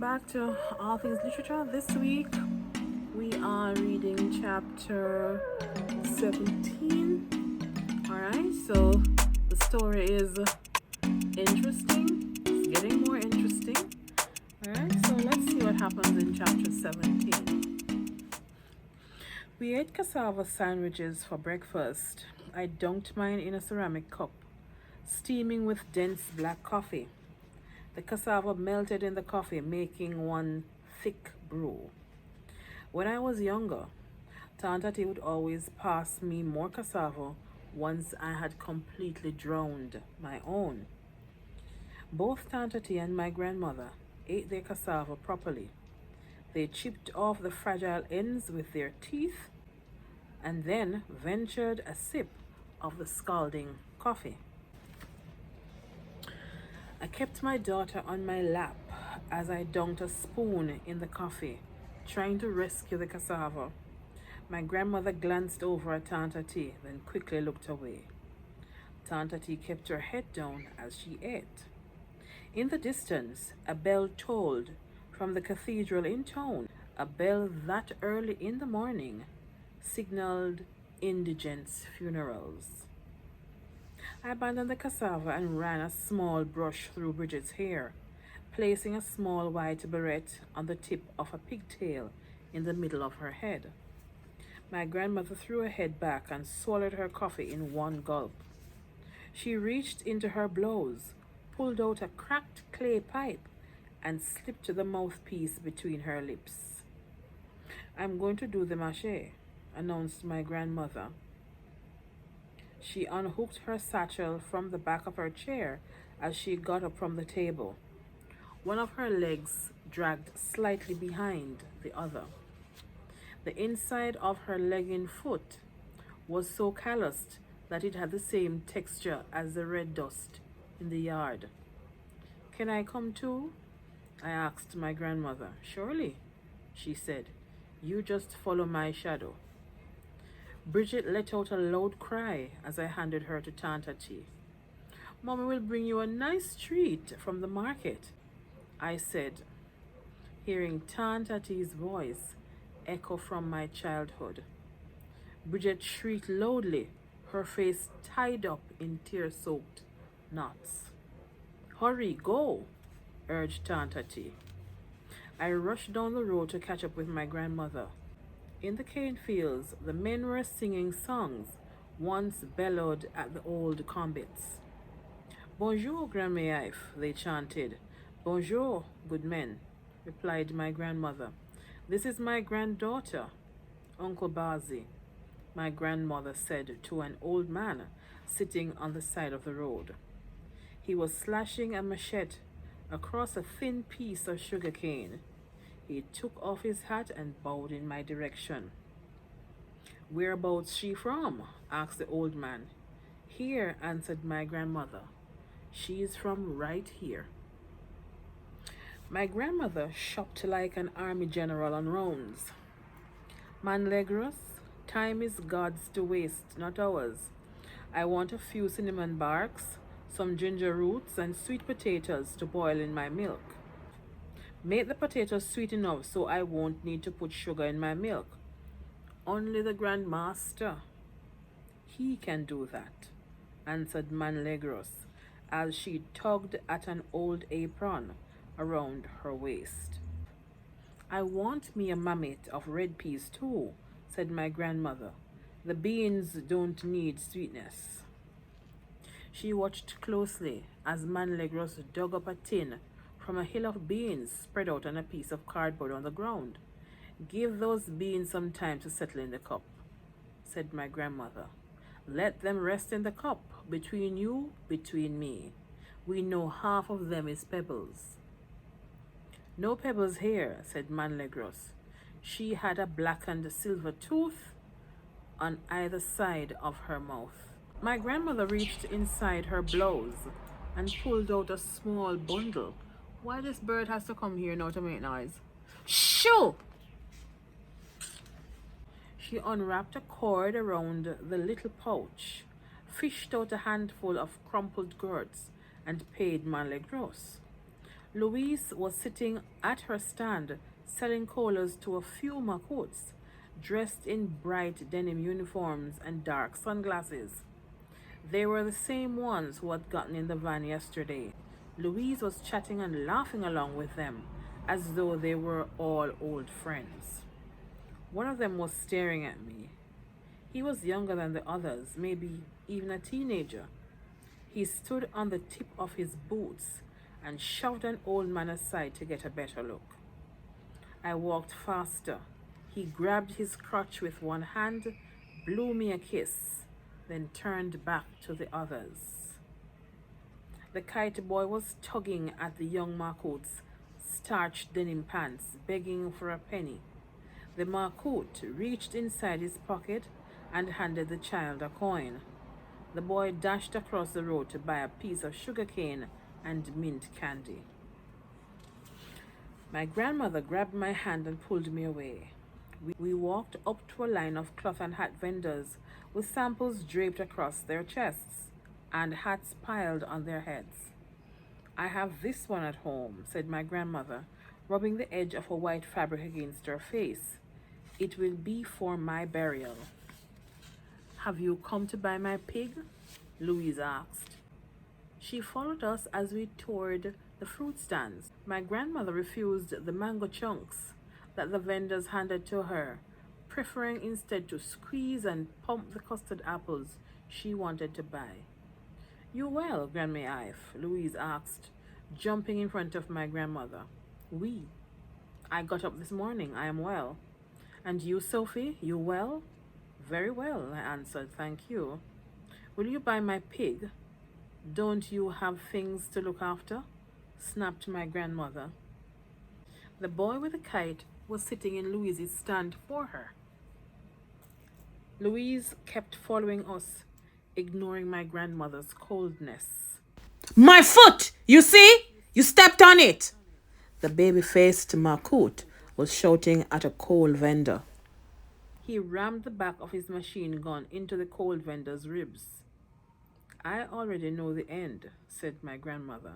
back to All Things Literature. This week we are reading chapter 17. Alright, so the story is interesting. It's getting more interesting. Alright, so let's see what happens in chapter 17. We ate cassava sandwiches for breakfast. I dunked mine in a ceramic cup, steaming with dense black coffee. The cassava melted in the coffee, making one thick brew. When I was younger, Tante would always pass me more cassava once I had completely drowned my own. Both Tante and my grandmother ate their cassava properly. They chipped off the fragile ends with their teeth and then ventured a sip of the scalding coffee. I kept my daughter on my lap as I dunked a spoon in the coffee, trying to rescue the cassava. My grandmother glanced over at Tante T, then quickly looked away. Tante T kept her head down as she ate. In the distance, a bell tolled from the cathedral in town. A bell that early in the morning signaled indigents' funerals. I abandoned the cassava and ran a small brush through Bridget's hair, placing a small white beret on the tip of a pigtail in the middle of her head. My grandmother threw her head back and swallowed her coffee in one gulp. She reached into her blouse, pulled out a cracked clay pipe, and slipped the mouthpiece between her lips. "I'm going to do the mache," announced my grandmother. She unhooked her satchel from the back of her chair as she got up from the table. One of her legs dragged slightly behind the other. The inside of her legging foot was so calloused that it had the same texture as the red dust in the yard. "Can I come too?" I asked my grandmother. "Surely," she said. "You just follow my shadow." Bridget let out a loud cry as I handed her to Tante T. "Mommy will bring you a nice treat from the market," I said, hearing Tante T's voice echo from my childhood. Bridget shrieked loudly, her face tied up in tear-soaked knots. "Hurry, go," urged Tante T. I rushed down the road to catch up with my grandmother. In the cane fields, the men were singing songs once bellowed at the old combats. "Bonjour, Grandmère," they chanted. "Bonjour, good men," replied my grandmother. "This is my granddaughter, Uncle Bazi," my grandmother said to an old man sitting on the side of the road. He was slashing a machete across a thin piece of sugar cane. He took off his hat and bowed in my direction. "Whereabouts she from?" asked the old man. "Here," answered my grandmother. "She's from right here." My grandmother shopped like an army general on rounds. "Manlegros, time is God's to waste, not ours. I want a few cinnamon barks, some ginger roots, and sweet potatoes to boil in my milk. Make the potatoes sweet enough so I won't need to put sugar in my milk. Only the Grand Master, he can do that," answered Manlegros as she tugged at an old apron around her waist. "I want me a mammoth of red peas too," said my grandmother. "The beans don't need sweetness." She watched closely as Manlegros dug up a tin from a hill of beans spread out on a piece of cardboard on the ground. "Give those beans some time to settle in the cup," said my grandmother. "Let them rest in the cup, between you, between me. We know half of them is pebbles." "No pebbles here," said Manlegros. She had a blackened silver tooth on either side of her mouth. My grandmother reached inside her blouse and pulled out a small bundle. Why this bird has to come here now to make noise? Shoo! She unwrapped a cord around the little pouch, fished out a handful of crumpled girts, and paid Manlegros. Louise was sitting at her stand selling colas to a few makots, dressed in bright denim uniforms and dark sunglasses. They were the same ones who had gotten in the van yesterday. Louise was chatting and laughing along with them, as though they were all old friends. One of them was staring at me. He was younger than the others, maybe even a teenager. He stood on the tip of his boots and shoved an old man aside to get a better look. I walked faster. He grabbed his crotch with one hand, blew me a kiss, then turned back to the others. The kite boy was tugging at the young Marcote's starched denim pants, begging for a penny. The Marcote reached inside his pocket and handed the child a coin. The boy dashed across the road to buy a piece of sugar cane and mint candy. My grandmother grabbed my hand and pulled me away. We walked up to a line of cloth and hat vendors with samples draped across their chests and hats piled on their heads. I have this one at home, said my grandmother, rubbing the edge of a white fabric against her face. It will be for my burial. Have you come to buy my pig? Louise asked. She followed us as we toured the fruit stands. My grandmother refused the mango chunks that the vendors handed to her, preferring instead to squeeze and pump the custard apples she wanted to buy. You well, Grandma Ife? Louise asked, jumping in front of my grandmother. Oui. I got up this morning. I am well. And you, Sophie, you well? Very well, I answered, thank you. Will you buy my pig? Don't you have things to look after? Snapped my grandmother. The boy with the kite was sitting in Louise's stand for her. Louise kept following us, ignoring my grandmother's coldness. My foot! You see? You stepped on it! The baby-faced Marcotte was shouting at a coal vendor. He rammed the back of his machine gun into the coal vendor's ribs. I already know the end, said my grandmother.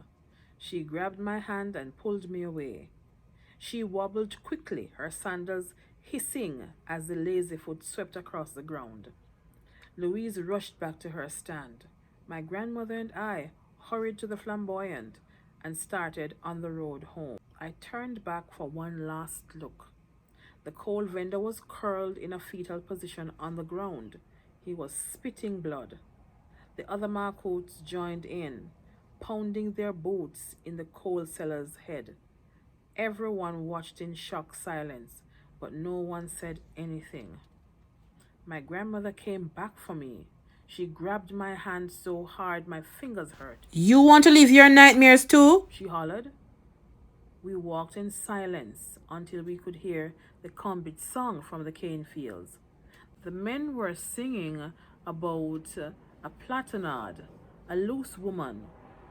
She grabbed my hand and pulled me away. She wobbled quickly, her sandals hissing as the lazy foot swept across the ground. Louise rushed back to her stand. My grandmother and I hurried to the flamboyant and started on the road home. I turned back for one last look. The coal vendor was curled in a fetal position on the ground. He was spitting blood. The other Marcottes joined in, pounding their boots in the coal seller's head. Everyone watched in shocked silence, but no one said anything. My grandmother came back for me. She grabbed my hand so hard my fingers hurt. You want to live your nightmares too? She hollered. We walked in silence until we could hear the convict song from the cane fields. The men were singing about a platinade, a loose woman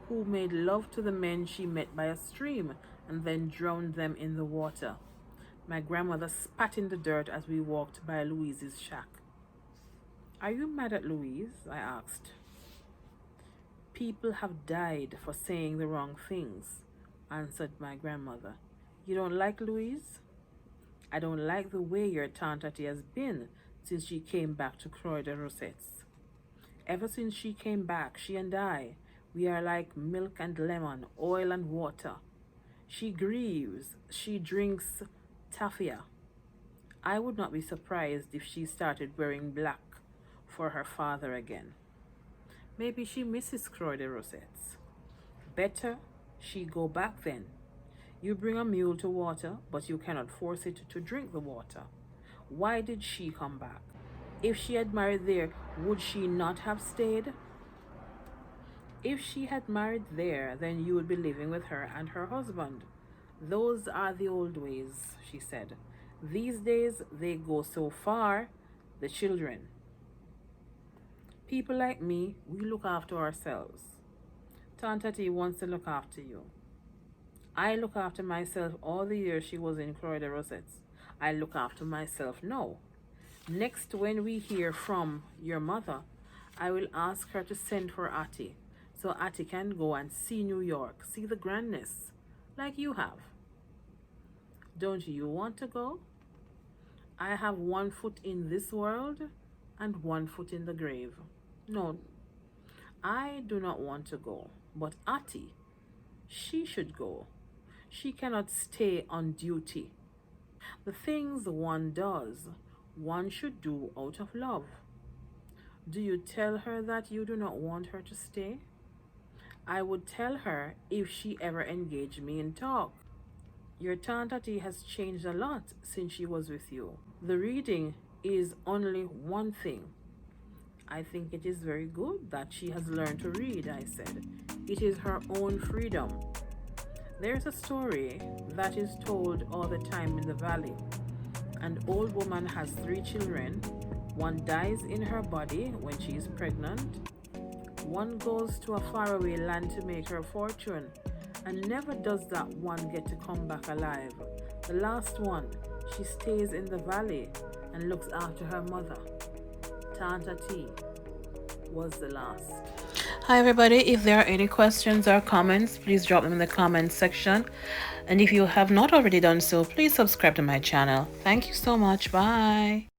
who made love to the men she met by a stream and then drowned them in the water. My grandmother spat in the dirt as we walked by Louise's shack. Are you mad at Louise? I asked. People have died for saying the wrong things, answered my grandmother. You don't like Louise? I don't like the way your Danticat has been since she came back to Croix de Rosettes. Ever since she came back, she and I, we are like milk and lemon, oil and water. She grieves, she drinks tafia. I would not be surprised if she started wearing black for her father again. Maybe she misses Croix de Rosettes. Better she go back then. You bring a mule to water, but you cannot force it to drink the water. Why did she come back? If she had married there, would she not have stayed? If she had married there, then you would be living with her and her husband. Those are the old ways, she said. These days, they go so far, the children. People like me, we look after ourselves. Danticat wants to look after you. I look after myself all the years she was in Croix de Rosettes. I look after myself now. Next, when we hear from your mother, I will ask her to send for Attie, so Attie can go and see New York, see the grandness. like you have. Don't you want to go? I have one foot in this world and one foot in the grave. No, I do not want to go, but Ati, she should go. She cannot stay on duty. The things one does, one should do out of love. Do you tell her that you do not want her to stay? I would tell her if she ever engaged me in talk. Your Tante has changed a lot since she was with you. The reading is only one thing. I think it is very good that she has learned to read, I said. It is her own freedom. There's a story that is told all the time in the valley. An old woman has 3 children. One dies in her body when she is pregnant. One goes to a faraway land to make her fortune, and never does that one get to come back alive. The last one, she stays in the valley and looks after her mother. Tanta T was the last. Hi everybody, if there are any questions or comments, please drop them in the comments section. And if you have not already done so, please subscribe to my channel. Thank you so much. Bye.